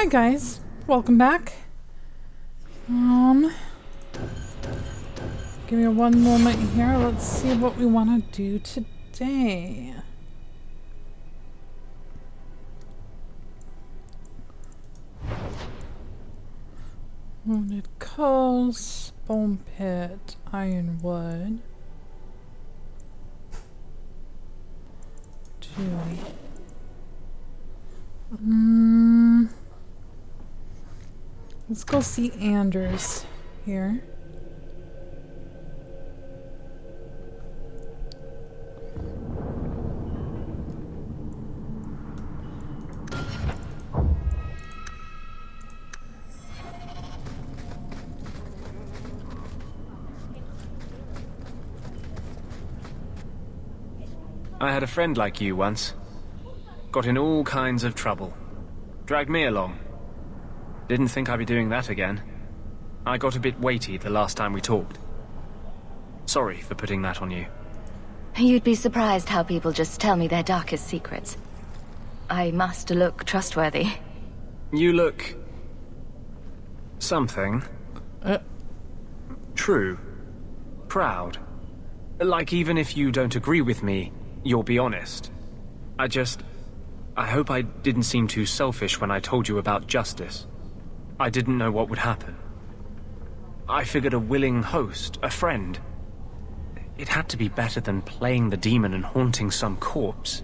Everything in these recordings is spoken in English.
Alright guys, welcome back. Give me one moment here. Let's see what we want to do today. Wounded coast, bone pit, ironwood. 2. Let's go see Anders here. I had a friend like you once. Got in all kinds of trouble. Dragged me along. Didn't think I'd be doing that again. I got a bit weighty the last time we talked. Sorry for putting that on you. You'd be surprised how people just tell me their darkest secrets. I must look trustworthy. You look... something. True. Proud. Like even if you don't agree with me, you'll be honest. I hope I didn't seem too selfish when I told you about justice. I didn't know what would happen. I figured a willing host, a friend. It had to be better than playing the demon and haunting some corpse.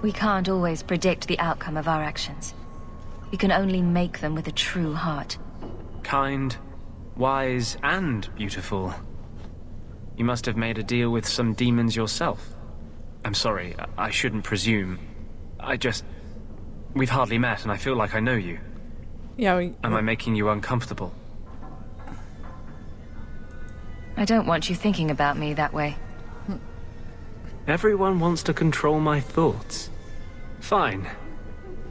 We can't always predict the outcome of our actions. We can only make them with a true heart. Kind, wise, and beautiful. You must have made a deal with some demons yourself. I'm sorry, I shouldn't presume. We've hardly met and I feel like I know you. Yeah, Am I making you uncomfortable? I don't want you thinking about me that way. Everyone wants to control my thoughts. Fine.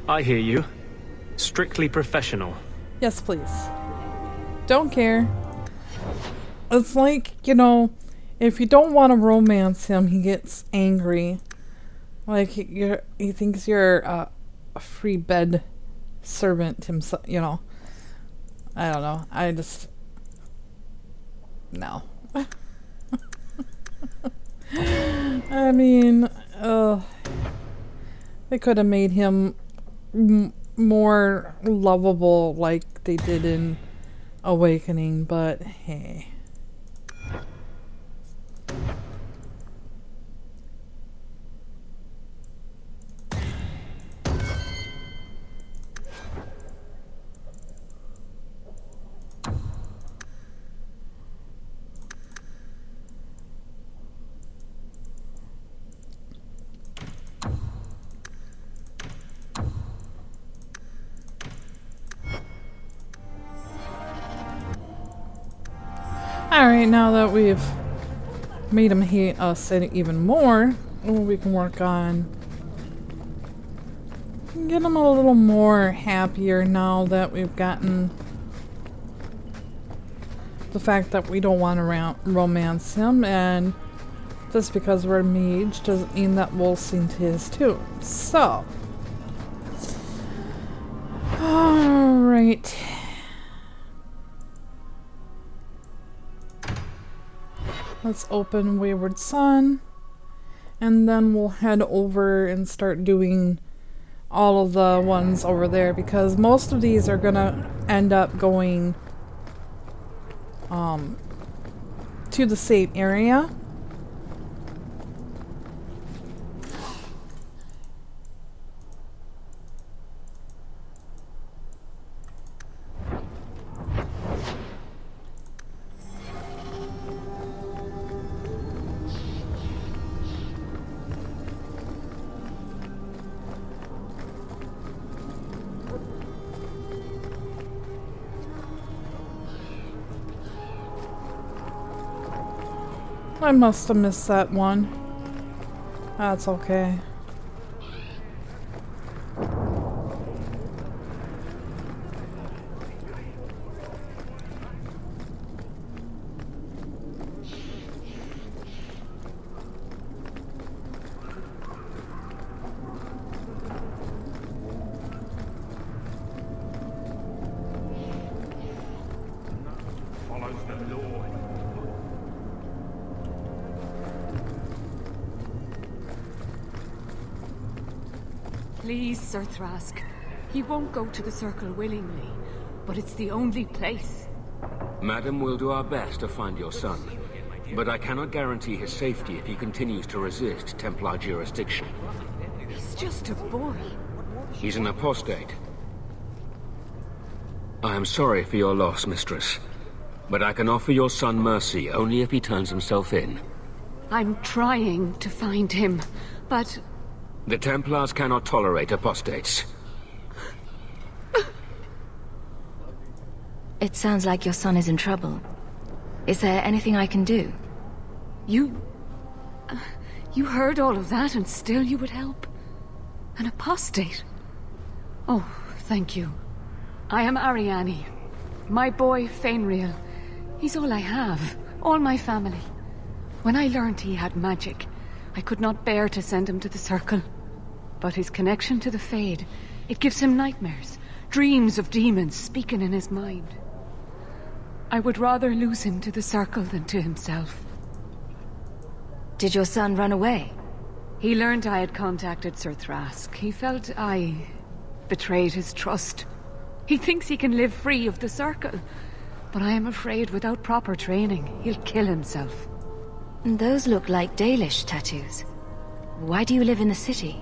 I hear you. Strictly professional. Yes, please. Don't care. It's like, you know, if you don't want to romance him, he gets angry. Like, he thinks you're a free bed servant himself, you know. I don't know. No. I mean, they could have made him more lovable like they did in Awakening, but hey. Alright, now that we've made him hate us even more, we can work on get him a little more happier now that we've gotten the fact that we don't want to romance him, and just because we're a mage doesn't mean that we'll sing to his tune. So, alright. Let's open Wayward Son, and then we'll head over and start doing all of the ones over there, because most of these are gonna end up going to the same area. I must have missed that one. That's okay. Please, Sir Thrask. He won't go to the Circle willingly, but it's the only place. Madam, we'll do our best to find your son. But I cannot guarantee his safety if he continues to resist Templar jurisdiction. He's just a boy. He's an apostate. I am sorry for your loss, mistress. But I can offer your son mercy only if he turns himself in. I'm trying to find him, but... The Templars cannot tolerate apostates. It sounds like your son is in trouble. Is there anything I can do? You heard all of that and still you would help? An apostate? Oh, thank you. I am Ariane. My boy, Fainriel. He's all I have. All my family. When I learned he had magic, I could not bear to send him to the Circle. But his connection to the Fade, it gives him nightmares. Dreams of demons speaking in his mind. I would rather lose him to the Circle than to himself. Did your son run away? He learned I had contacted Sir Thrask. He felt I betrayed his trust. He thinks he can live free of the Circle. But I am afraid without proper training, he'll kill himself. Those look like Dalish tattoos. Why do you live in the city?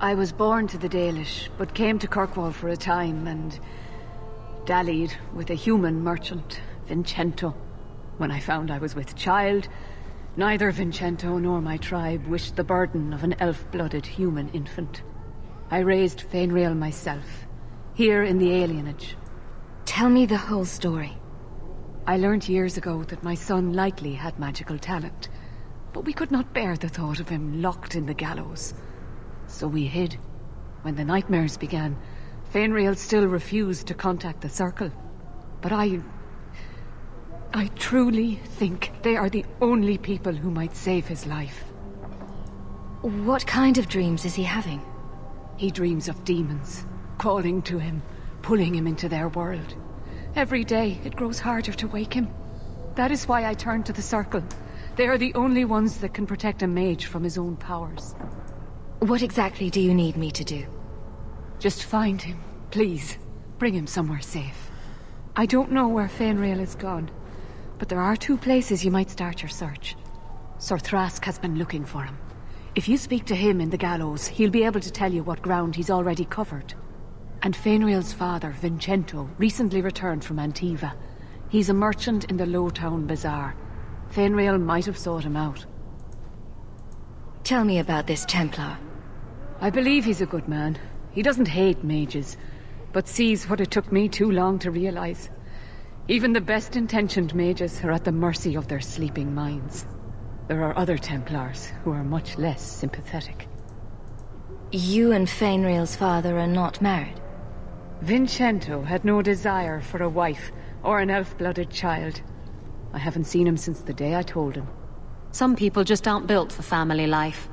I was born to the Dalish, but came to Kirkwall for a time and dallied with a human merchant, Vincento. When I found I was with child, neither Vincento nor my tribe wished the burden of an elf-blooded human infant. I raised Fainriel myself, here in the alienage. Tell me the whole story. I learned years ago that my son likely had magical talent, but we could not bear the thought of him locked in the gallows. So we hid. When the nightmares began, Fainriel still refused to contact the Circle. But I truly think they are the only people who might save his life. What kind of dreams is he having? He dreams of demons, calling to him, pulling him into their world. Every day, it grows harder to wake him. That is why I turned to the Circle. They are the only ones that can protect a mage from his own powers. What exactly do you need me to do? Just find him, please. Bring him somewhere safe. I don't know where Fainriel is gone, but there are 2 places you might start your search. Sir Thrask has been looking for him. If you speak to him in the gallows, he'll be able to tell you what ground he's already covered. And Fainriel's father, Vincento, recently returned from Antiva. He's a merchant in the Lowtown Bazaar. Fainriel might have sought him out. Tell me about this Templar. I believe he's a good man. He doesn't hate mages, but sees what it took me too long to realize. Even the best-intentioned mages are at the mercy of their sleeping minds. There are other Templars who are much less sympathetic. You and Fainriel's father are not married? Vincento had no desire for a wife or an elf-blooded child. I haven't seen him since the day I told him. Some people just aren't built for family life.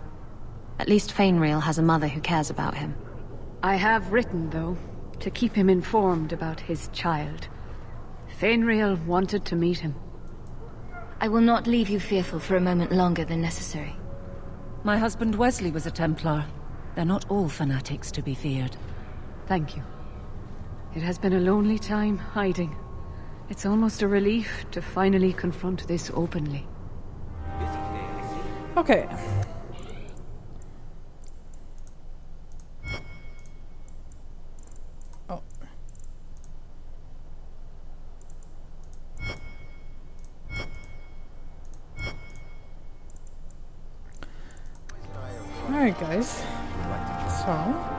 At least Fainriel has a mother who cares about him. I have written, though, to keep him informed about his child. Fainriel wanted to meet him. I will not leave you fearful for a moment longer than necessary. My husband Wesley was a Templar. They're not all fanatics to be feared. Thank you. It has been a lonely time hiding. It's almost a relief to finally confront this openly. Okay. Oh. Alright, guys. So.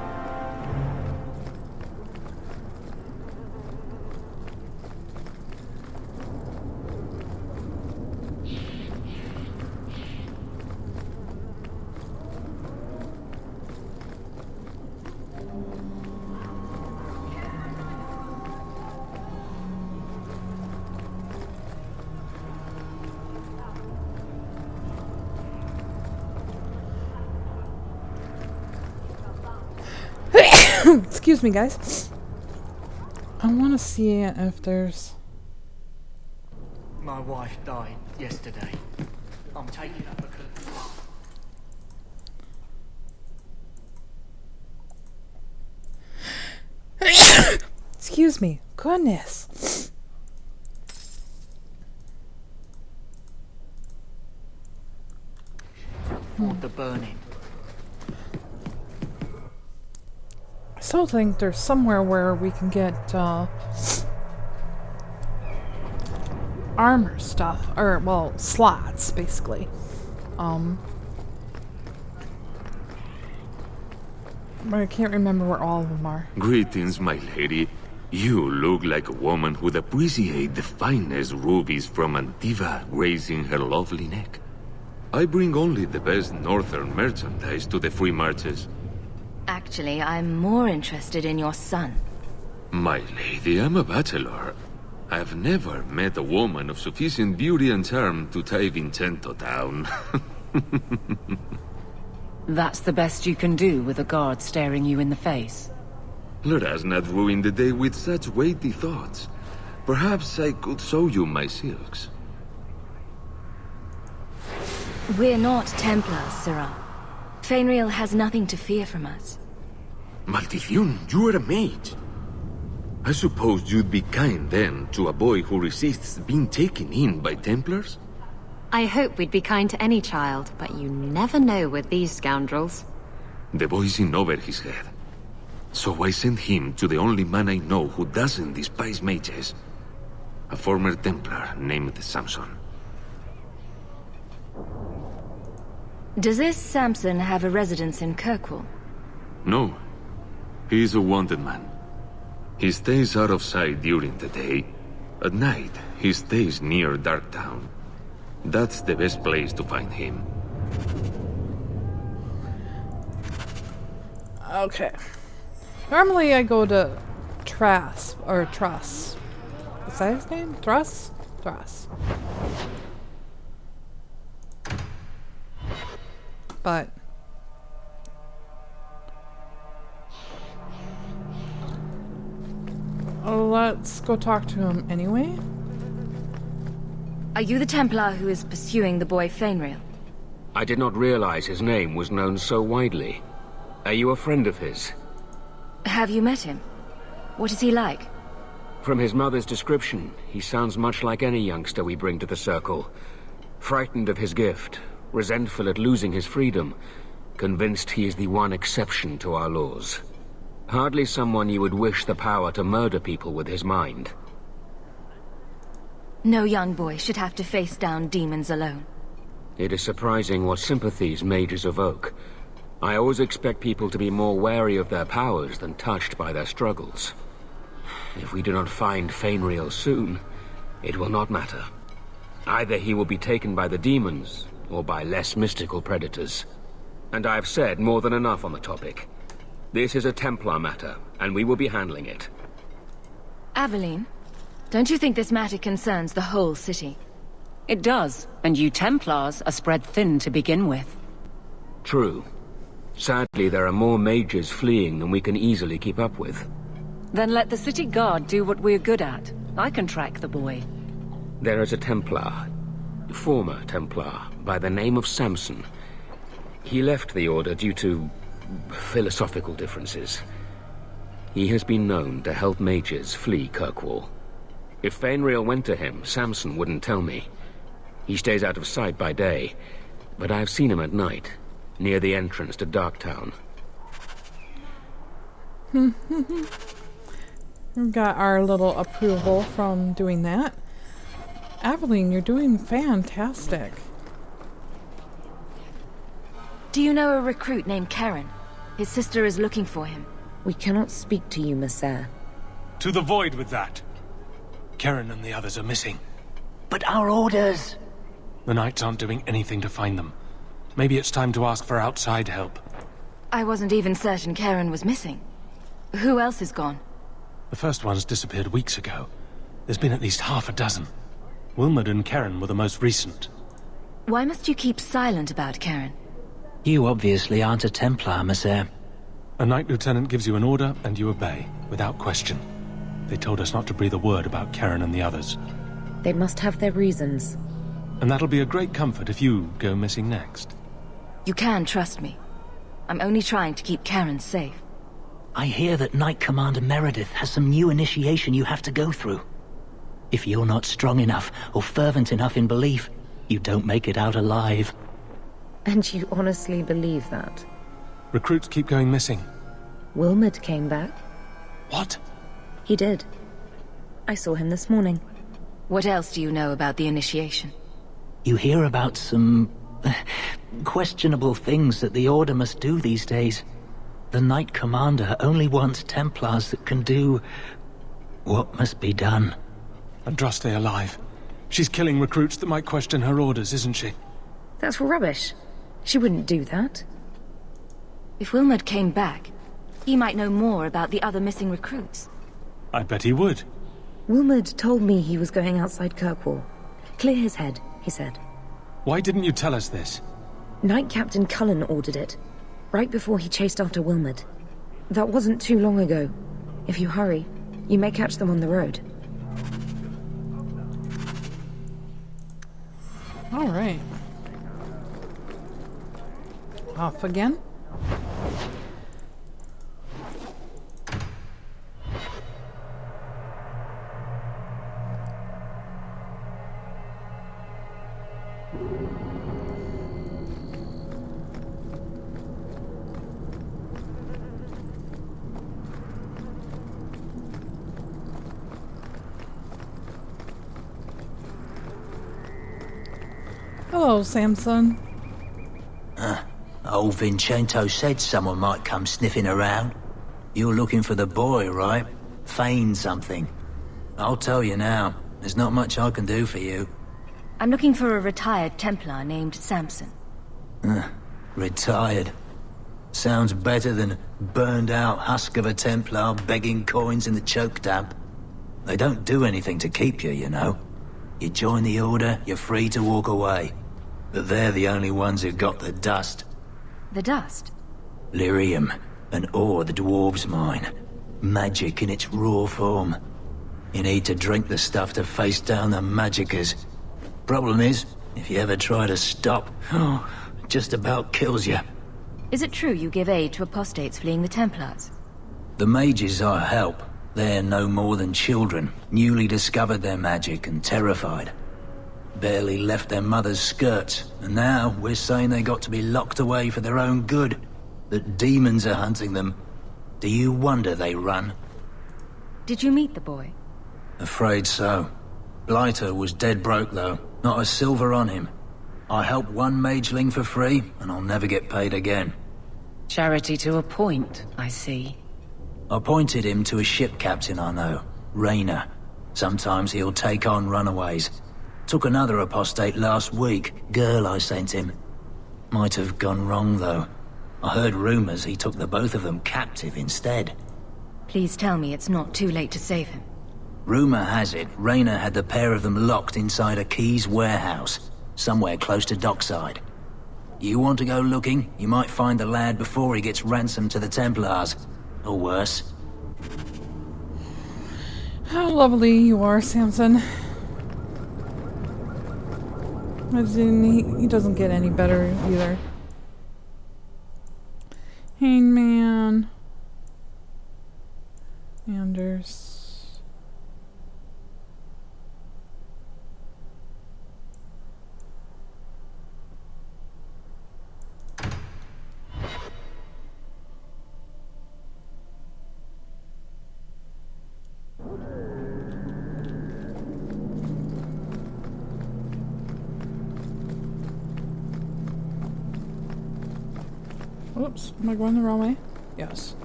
Excuse me, guys. I want to see if there's... My wife died yesterday. I'm taking her because... excuse me. Goodness. For the burning. I still think there's somewhere where we can get armor stuff, or well, slots basically. But I can't remember where all of them are. Greetings, my lady. You look like a woman who'd appreciate the finest rubies from Antiva raising her lovely neck. I bring only the best northern merchandise to the free marches. Actually, I'm more interested in your son. My lady, I'm a bachelor. I've never met a woman of sufficient beauty and charm to tie Vincento down. That's the best you can do with a guard staring you in the face. Let us not ruin the day with such weighty thoughts. Perhaps I could show you my silks. We're not Templars, Sirrah. Fainriel has nothing to fear from us. Maldición, you are a mage. I suppose you'd be kind then to a boy who resists being taken in by Templars? I hope we'd be kind to any child, but you never know with these scoundrels. The boy's in over his head. So I sent him to the only man I know who doesn't despise mages. A former Templar named Samson. Does this Samson have a residence in Kirkwall? No. He's a wanted man. He stays out of sight during the day. At night, he stays near Darktown. That's the best place to find him. Okay. Normally I go to Truss. Is that his name? Truss? Truss. But let's go talk to him anyway. Are you the Templar who is pursuing the boy Fainriel? I did not realize his name was known so widely. Are you a friend of his? Have you met him? What is he like? From his mother's description, he sounds much like any youngster we bring to the Circle. Frightened of his gift, resentful at losing his freedom, convinced he is the one exception to our laws. Hardly someone you would wish the power to murder people with his mind. No young boy should have to face down demons alone. It is surprising what sympathies mages evoke. I always expect people to be more wary of their powers than touched by their struggles. If we do not find Fainriel soon, it will not matter. Either he will be taken by the demons, or by less mystical predators. And I have said more than enough on the topic. This is a Templar matter, and we will be handling it. Aveline, don't you think this matter concerns the whole city? It does, and you Templars are spread thin to begin with. True. Sadly, there are more mages fleeing than we can easily keep up with. Then let the city guard do what we're good at. I can track the boy. There is a Templar, former Templar, by the name of Samson. He left the Order due to philosophical differences. He has been known to help mages flee Kirkwall. If Fainriel went to him, Samson wouldn't tell me. He stays out of sight by day, but I've seen him at night, near the entrance to Darktown. We've got our little approval from doing that. Aveline, you're doing fantastic. Do you know a recruit named Karen? His sister is looking for him. We cannot speak to you, Messere. To the void with that. Karen and the others are missing. But our orders... The Knights aren't doing anything to find them. Maybe it's time to ask for outside help. I wasn't even certain Karen was missing. Who else is gone? The first ones disappeared weeks ago. There's been at least half a dozen. Wilmot and Karen were the most recent. Why must you keep silent about Karen? You obviously aren't a Templar, Messere. A Knight Lieutenant gives you an order and you obey, without question. They told us not to breathe a word about Karen and the others. They must have their reasons. And that'll be a great comfort if you go missing next. You can trust me. I'm only trying to keep Karen safe. I hear that Knight Commander Meredith has some new initiation you have to go through. If you're not strong enough or fervent enough in belief, you don't make it out alive. And you honestly believe that? Recruits keep going missing. Wilmot came back. What? He did. I saw him this morning. What else do you know about the initiation? You hear about some questionable things that the Order must do these days. The Knight Commander only wants Templars that can do what must be done. Andraste alive. She's killing recruits that might question her orders, isn't she? That's rubbish. She wouldn't do that. If Wilmot came back, he might know more about the other missing recruits. I bet he would. Wilmot told me he was going outside Kirkwall. Clear his head, he said. Why didn't you tell us this? Knight Captain Cullen ordered it, right before he chased after Wilmot. That wasn't too long ago. If you hurry, you may catch them on the road. All right. Off again? Hello, Samson. Old Vincento said someone might come sniffing around. You're looking for the boy, right? Feign something. I'll tell you now, there's not much I can do for you. I'm looking for a retired Templar named Samson. Retired. Sounds better than burned-out husk of a Templar begging coins in the choke damp. They don't do anything to keep you, you know. You join the Order, you're free to walk away. But they're the only ones who got the dust. The dust? Lyrium, an ore the dwarves mine. Magic in its raw form. You need to drink the stuff to face down the magicers. Problem is, if you ever try to stop, it just about kills you. Is it true you give aid to apostates fleeing the Templars? The mages I help, they're no more than children, newly discovered their magic and terrified. Barely left their mother's skirts, and now we're saying they got to be locked away for their own good. That demons are hunting them. Do you wonder they run? Did you meet the boy? Afraid so. Blighter was dead broke though, not a silver on him. I helped one mageling for free, and I'll never get paid again. Charity to a point, I see. I pointed him to a ship captain I know, Rayner. Sometimes he'll take on runaways. Took another apostate last week, girl I sent him. Might have gone wrong though. I heard rumors he took the both of them captive instead. Please tell me it's not too late to save him. Rumor has it, Rayner had the pair of them locked inside a Keys warehouse, somewhere close to dockside. You want to go looking, you might find the lad before he gets ransomed to the Templars. Or worse. How lovely you are, Samson. As in, he doesn't get any better either. Hangman. Anders. Oops, am I going the wrong way? Yes.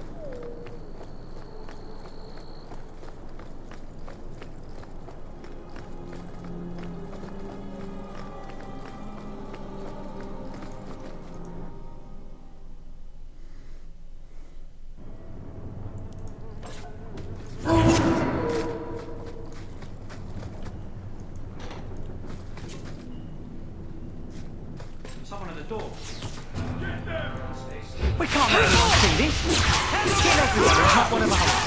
Someone at the door. We can't let anyone see this. Get everyone and not one of ours.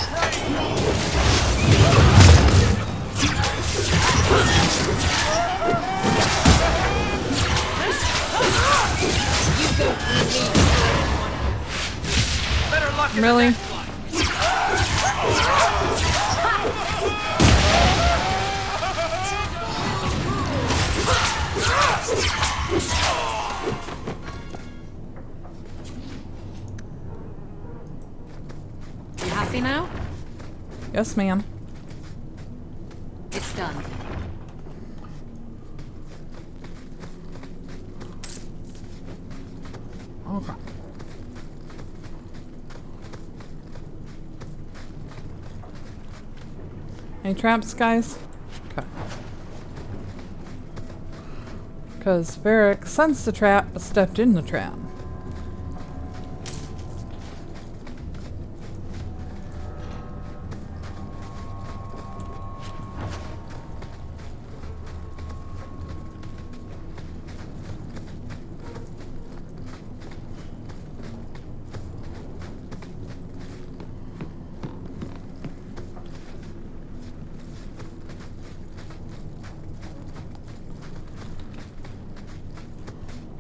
Really? Yes, ma'am. It's done. Okay. Any traps, guys? Okay. Because Varric sensed the trap but stepped in the trap.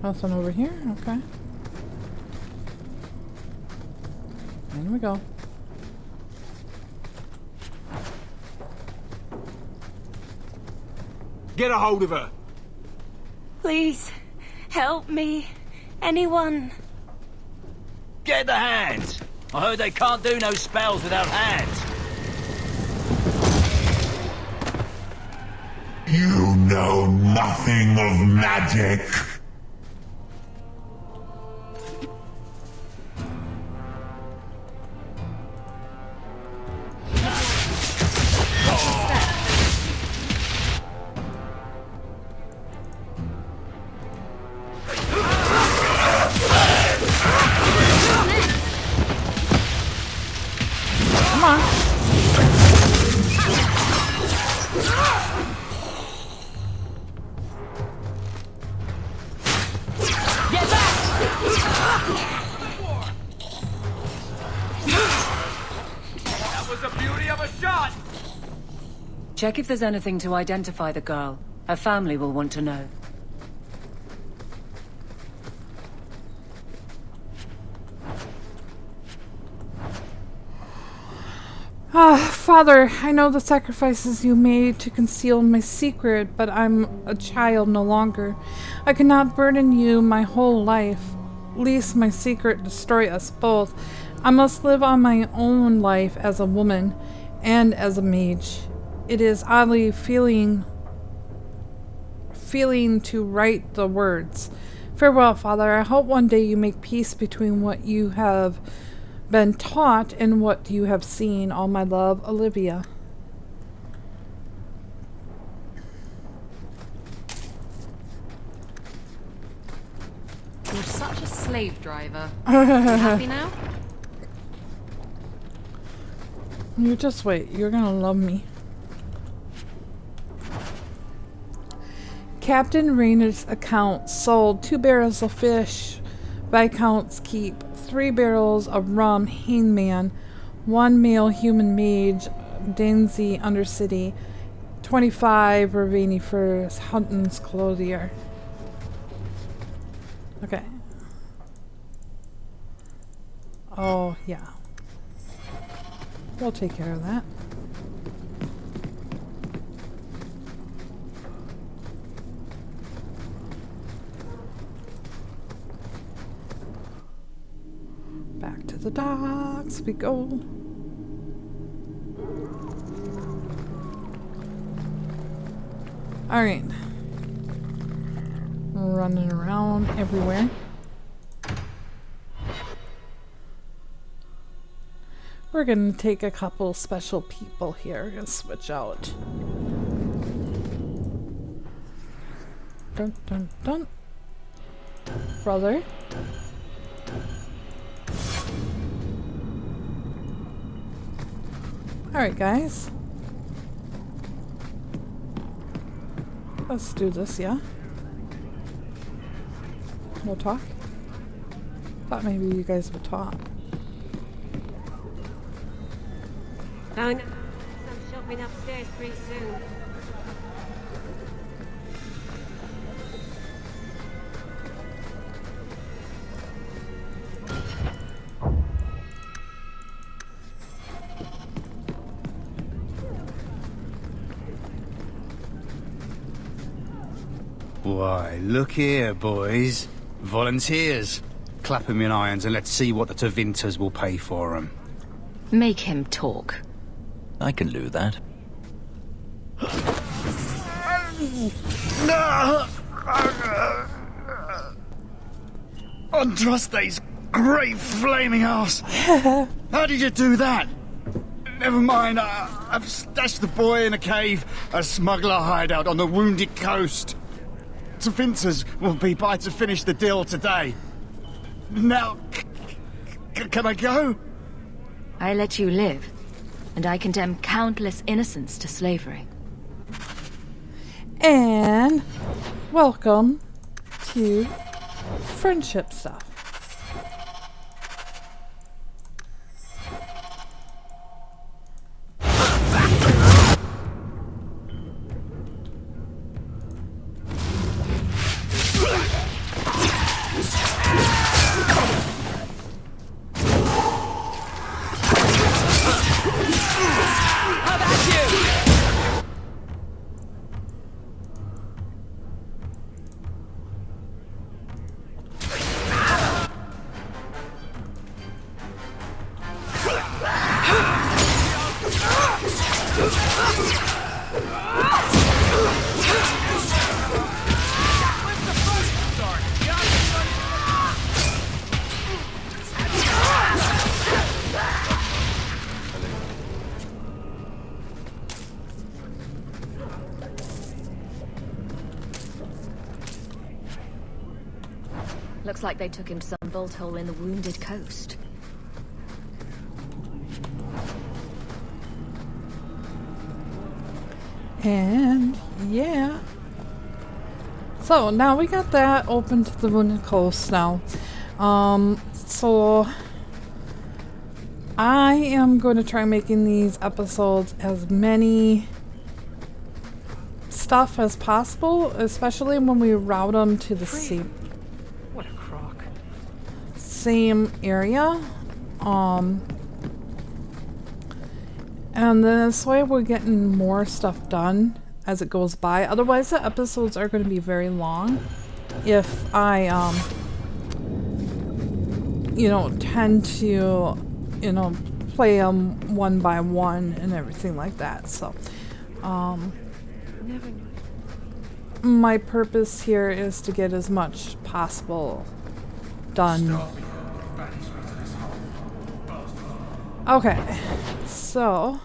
Nothing over here? Okay. In we go. Get a hold of her! Please, help me. Anyone. Get the hands! I heard they can't do no spells without hands. You know nothing of magic. Check if there's anything to identify the girl. Her family will want to know. Father, I know the sacrifices you made to conceal my secret, but I'm a child no longer. I cannot burden you my whole life, lest my secret destroy us both. I must live on my own life as a woman and as a mage. It is oddly feeling to write the words. Farewell, Father. I hope one day you make peace between what you have been taught and what you have seen. All my love, Olivia. You're such a slave driver. You happy now? You just wait. You're gonna love me. Captain Rayner's account sold 2 barrels of fish, Viscount's Keep, 3 barrels of rum, Hangman, 1 male human mage, Dansey Undercity, 25 Ravani furs, Hunton's clothier. Okay. Oh, yeah. We'll take care of that. Back to the docks we go. Alright. Running around everywhere. We're gonna take a couple special people here. We're gonna switch out. Dun dun dun. Brother. Alright, guys. Let's do this, yeah? We'll talk? Thought maybe you guys would talk. I know. Some shopping upstairs pretty soon. Why, look here, boys. Volunteers. Clap 'em in irons and let's see what the Tevinters will pay for 'em. Make him talk. I can do that. Andraste's great flaming ass! How did you do that? Never mind, I've stashed the boy in a cave, a smuggler hideout on the Wounded Coast. Vinces will be by to finish the deal today. Now, can I go? I let you live, and I condemn countless innocents to slavery. And welcome to friendship stuff. Looks like they took him to some bolt hole in the Wounded Coast. And yeah. So now we got that open to the Wounded Coast now. So I am going to try making these episodes as many stuff as possible, especially when we route them to the same area. And then this way we're getting more stuff done as it goes by. Otherwise the episodes are going to be very long if I you know, tend to, you know, play them one by one and everything like that. So my purpose here is to get as much possible done. Okay, so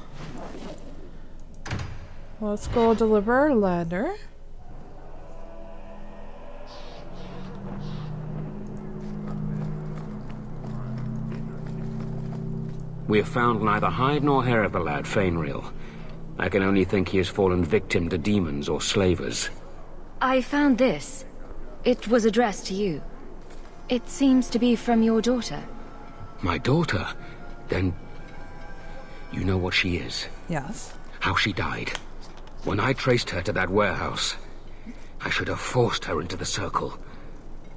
let's go deliver our letter. We have found neither hide nor hair of the lad, Fainreal. I can only think he has fallen victim to demons or slavers. I found this. It was addressed to you. It seems to be from your daughter. My daughter? Then you know what she is? Yes. How she died. When I traced her to that warehouse, I should have forced her into the circle.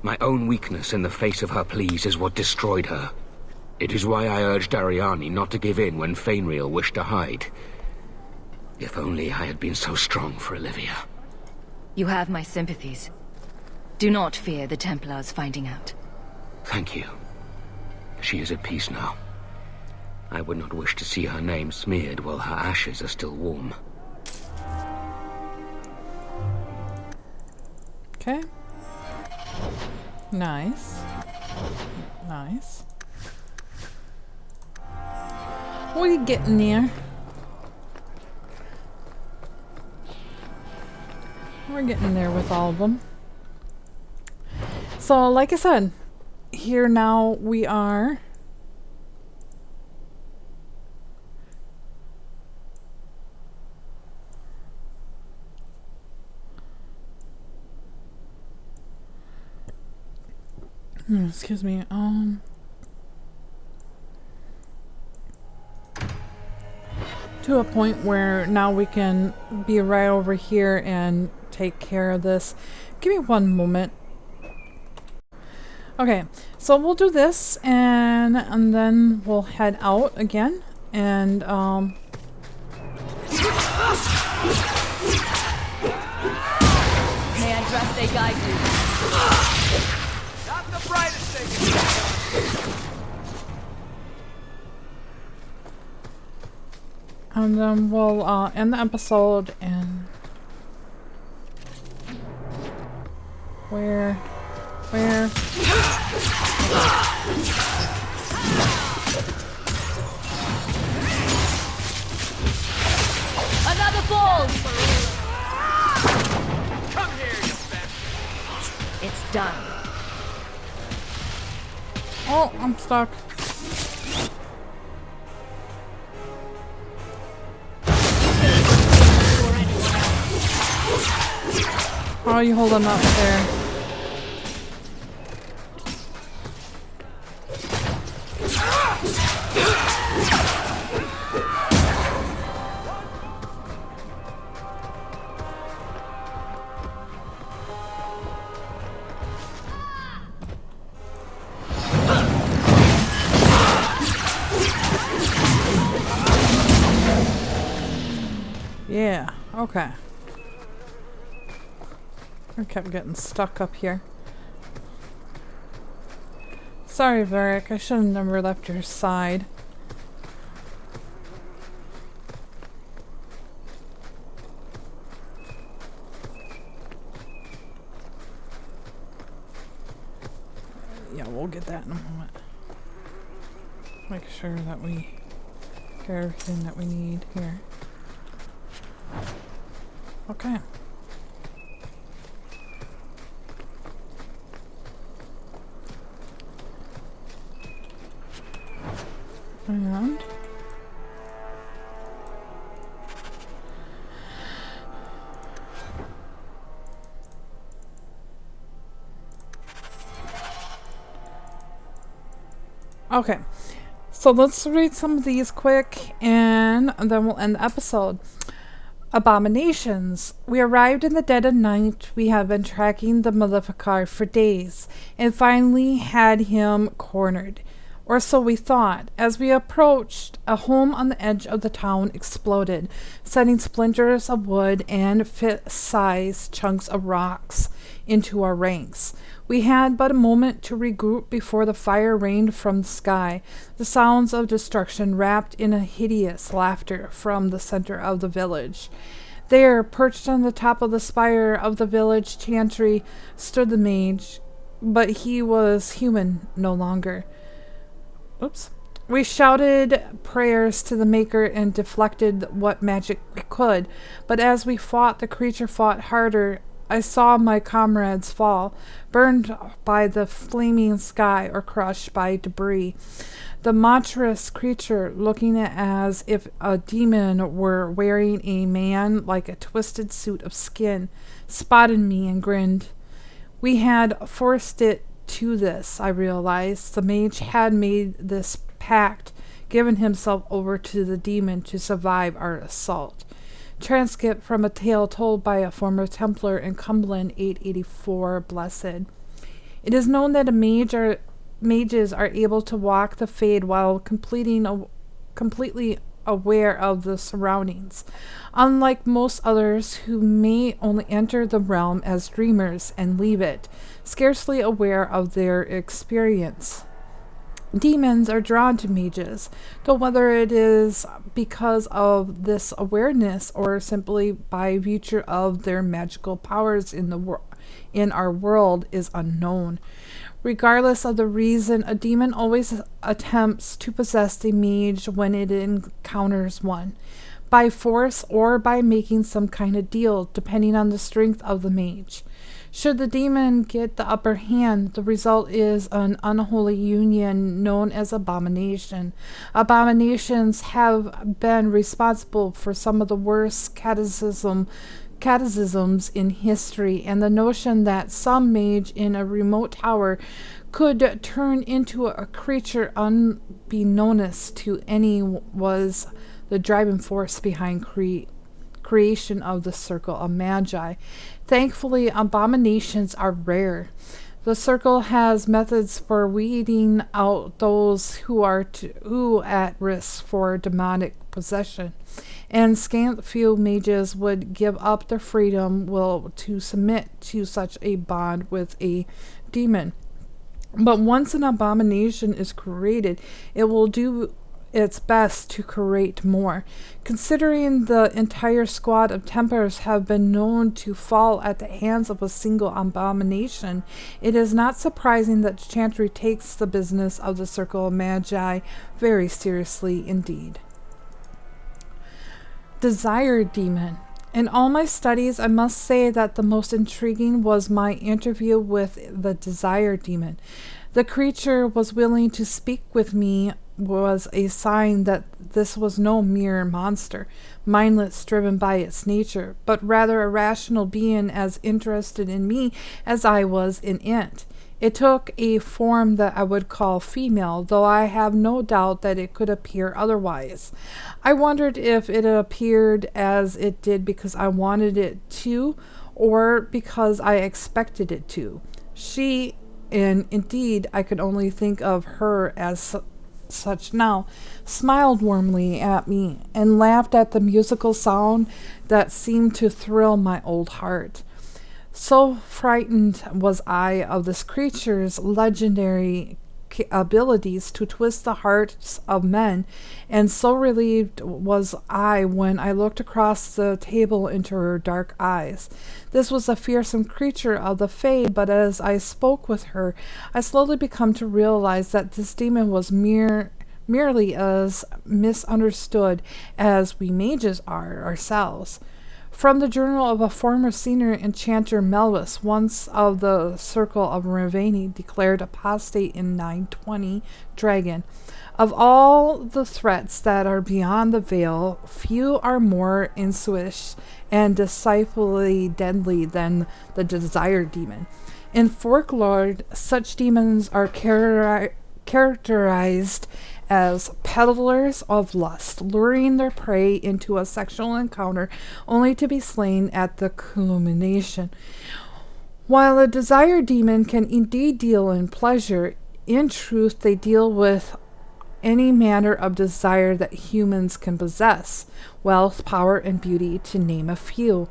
My own weakness in the face of her pleas is what destroyed her. It is why I urged Ariani not to give in when Fainreal wished to hide. If only I had been so strong for Olivia. You have my sympathies. Do not fear the Templars finding out. Thank you. She is at peace now. I would not wish to see her name smeared while her ashes are still warm. Okay. Nice. Nice. We getting there. We're getting there with all of them. So, like I said, here now we are. Excuse me. To a point where now we can be right over here and take care of this. Give me one moment. Okay, so we'll do this and then we'll head out again and May Andraste guide you. Not the brightest thing. And then we'll end the episode and where? Another ball! Come here, you bastard! It's done. Oh, I'm stuck. How are you holding up there? Yeah, okay. I kept getting stuck up here. Sorry, Varric, I should have never left your side. Yeah, we'll get that in a moment. Make sure that we get everything that we need here. Okay. And okay, so let's read some of these quick and then we'll end the episode. Abominations. We arrived in the dead of night. We had been tracking the Maleficar for days and finally had him cornered. Or so we thought. As we approached, a home on the edge of the town exploded, sending splinters of wood and fist-sized chunks of rocks into our ranks. We had but a moment to regroup before the fire rained from the sky, the sounds of destruction wrapped in a hideous laughter from the center of the village. There, perched on the top of the spire of the village chantry, stood the mage, but he was human no longer. Oops. We shouted prayers to the Maker and deflected what magic we could, but as we fought, the creature fought harder. I saw my comrades fall, burned by the flaming sky or crushed by debris. The monstrous creature, looking as if a demon were wearing a man like a twisted suit of skin, spotted me and grinned. We had forced it to this, I realized. The mage had made this pact, given himself over to the demon to survive our assault. Transcript from a tale told by a former Templar in Cumberland 884 Blessed. It is known that mages are able to walk the Fade while completely aware of the surroundings, unlike most others who may only enter the realm as dreamers and leave it, scarcely aware of their experience. Demons are drawn to mages, though whether it is because of this awareness or simply by virtue of their magical powers in our world is unknown. Regardless of the reason, a demon always attempts to possess a mage when it encounters one, by force or by making some kind of deal, depending on the strength of the mage. Should the demon get the upper hand, the result is an unholy union known as abomination. Abominations have been responsible for some of the worst cataclysms in history, and the notion that some mage in a remote tower could turn into a creature unbeknownst to any was the driving force behind creation of the Circle of Magi. Thankfully, abominations are rare. The Circle has methods for weeding out those who are at risk for demonic possession, and scant few mages would give up their freedom to submit to such a bond with a demon. But once an abomination is created, it will do its best to create more. Considering the entire squad of Templars have been known to fall at the hands of a single abomination, it is not surprising that Chantry takes the business of the Circle of Magi very seriously indeed. Desire Demon. In all my studies, I must say that the most intriguing was my interview with the Desire Demon. The creature was willing to speak with me was a sign that this was no mere monster, mindless, driven by its nature, but rather a rational being as interested in me as I was in it. It took a form that I would call female, though I have no doubt that it could appear otherwise. I wondered if it appeared as it did because I wanted it to, or because I expected it to. She, and indeed I could only think of her as such now, smiled warmly at me and laughed at the musical sound that seemed to thrill my old heart. So frightened was I of this creature's legendary abilities to twist the hearts of men, and so relieved was I when I looked across the table into her dark eyes. This was a fearsome creature of the Fae, but as I spoke with her, I slowly become to realize that this demon was merely as misunderstood as we mages are ourselves. From the journal of a former senior enchanter, Melvis, once of the Circle of Love-Rennie, declared apostate in 920 Dragon. Of all the threats that are beyond the veil, few are more insidious and decidedly deadly than the Desire Demon. In folklore, such demons are characterized as peddlers of lust, luring their prey into a sexual encounter only to be slain at the culmination. While a desire demon can indeed deal in pleasure, in truth they deal with any manner of desire that humans can possess, wealth, power, and beauty, to name a few.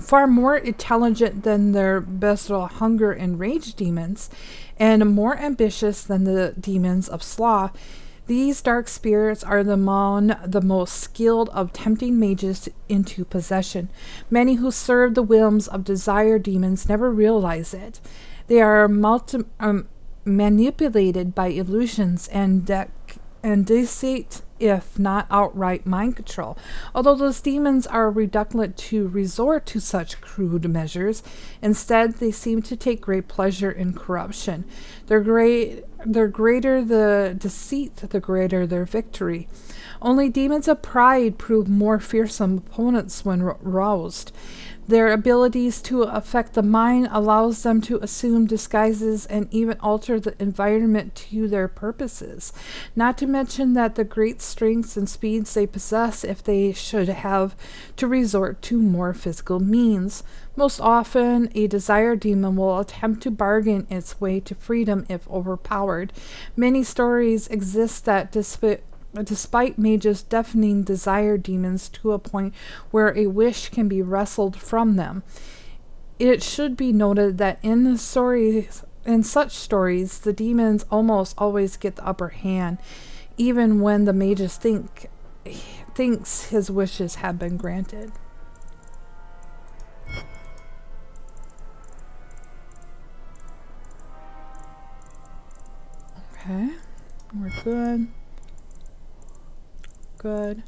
Far more intelligent than their bestial hunger and rage demons, and more ambitious than the demons of sloth, these dark spirits are the most skilled of tempting mages into possession. Many who serve the whims of desire demons never realize it. They are manipulated by illusions and deceit, if not outright mind control. Although those demons are reluctant to resort to such crude measures, instead they seem to take great pleasure in corruption. The greater the deceit, the greater their victory. Only demons of pride prove more fearsome opponents when roused. Their abilities to affect the mind allows them to assume disguises and even alter the environment to their purposes, not to mention that the great strengths and speeds they possess if they should have to resort to more physical means. Most often, a desire demon will attempt to bargain its way to freedom if overpowered. Many stories exist that despite mages deafening desire demons to a point where a wish can be wrestled from them. It should be noted that in such stories, the demons almost always get the upper hand, even when the mages thinks his wishes have been granted. Okay, we're good. Good.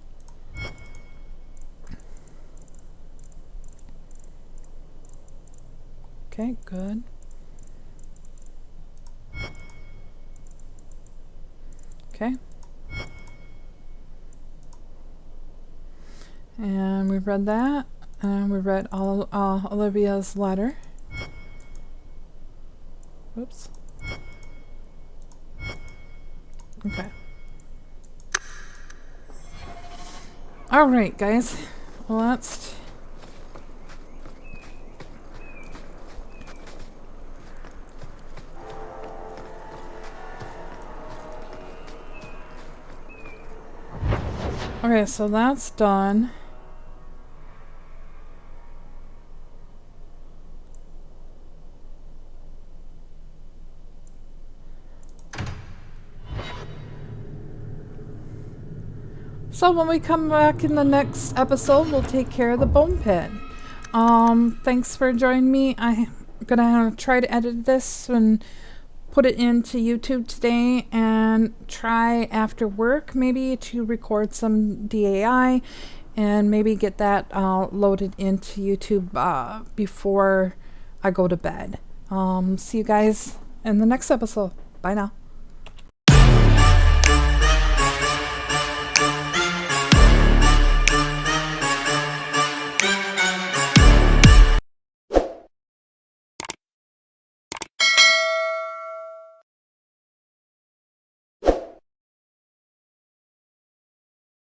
Okay, good. Okay. And we read that. And we read Olivia's letter. Whoops. Okay. Alright, guys. Well, that's... Okay, so that's done. So when we come back in the next episode, we'll take care of the bone pit. Thanks for joining me. I'm gonna try to edit this and put it into YouTube today, and try after work maybe to record some DAI and maybe get that loaded into YouTube before I go to bed. See you guys in the next episode. Bye now.